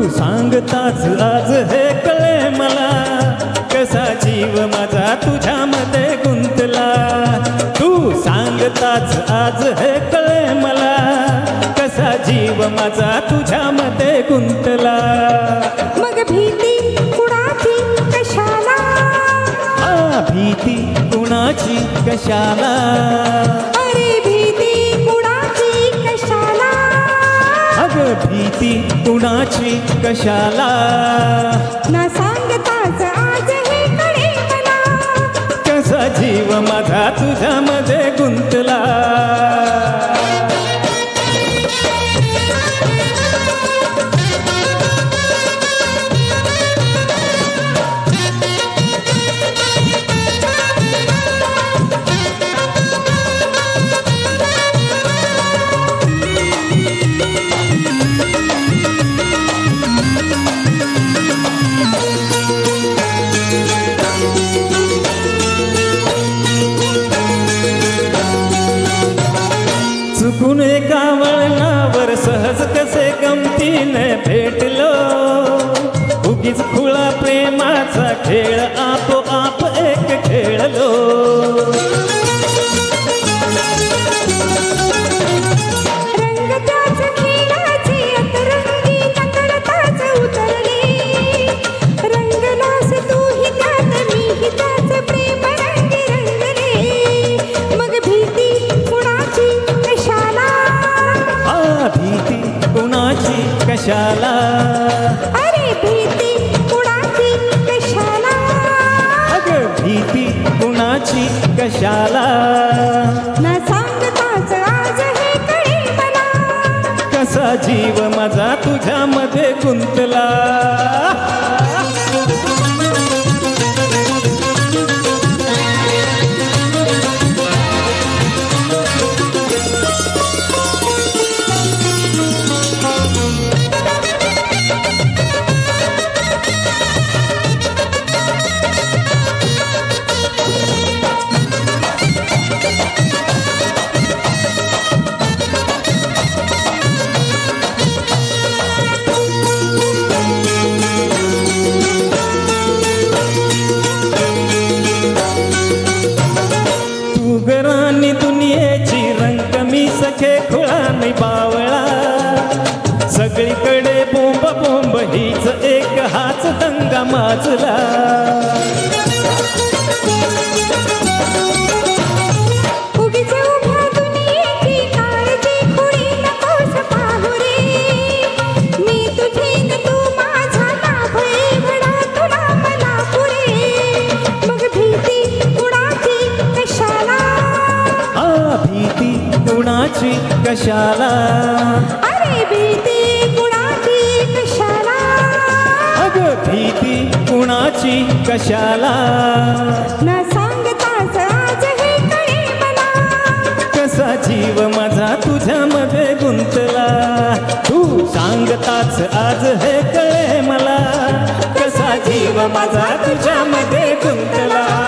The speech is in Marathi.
सांगताच आज हे कळे मला, कसा जीव माझा तुझ्यामध्ये गुंतला. तू सांगताच आज हे कळे मला, कसा जीव माझा तुझ्यामध्ये गुंतला. मग भीती कुणाची कशाला, भीती कुणाची कशाला, अरे भीती कुणाची कशाला, अगं भीती कुणाची कशाला. ना सांगताच आज हे कळे मला, कसा जीव माझा तुझ्यामध्ये गुंतला. चुकून एका वळणावर सहज कसे गमतीने भेटलो, उगीच खुळा प्रेमाचा खेळ आपोआप एक खेळलो. रंग त्याच खेळाचे अतरंगी नकळताच उतरले, रंगलास तूही त्यात मीही त्याच प्रेम रंगी रंगले. मग भीती कुणाची कशाला, भीती कुणाची कशाला, अरे भीती कुणाची कशाला, अगं भीती कुणाची कशाला. ना सांगताच आज हे कळे मला, कसा जीव माझा तुझ्यामध्ये गुंतला. घरानी दुनियेची रंग मी सखे खुळा नाही बावळा. सगळीकडे बोंब बोंब हीच एक हाच दंगा माजला. उगीच उभ्या दुनियेची काळजी खुळी नकोस पाहू रे. मी तुझी न तू माझा लाभळे म्हणा तुला मला पुरे. मग भीती कुणाची कशाला, भीती कुणाची कशाला, अरे भीती कुणाची कशाला, अगं भीती कुणाची कशाला. ना सांगताच आज हे कळे मला, कसा जीव माझा तुझ्यामध्ये गुंतला. तू सांगताच आज हे कळे मला, कसा जीव माझा तुझ्यामध्ये गुंतला.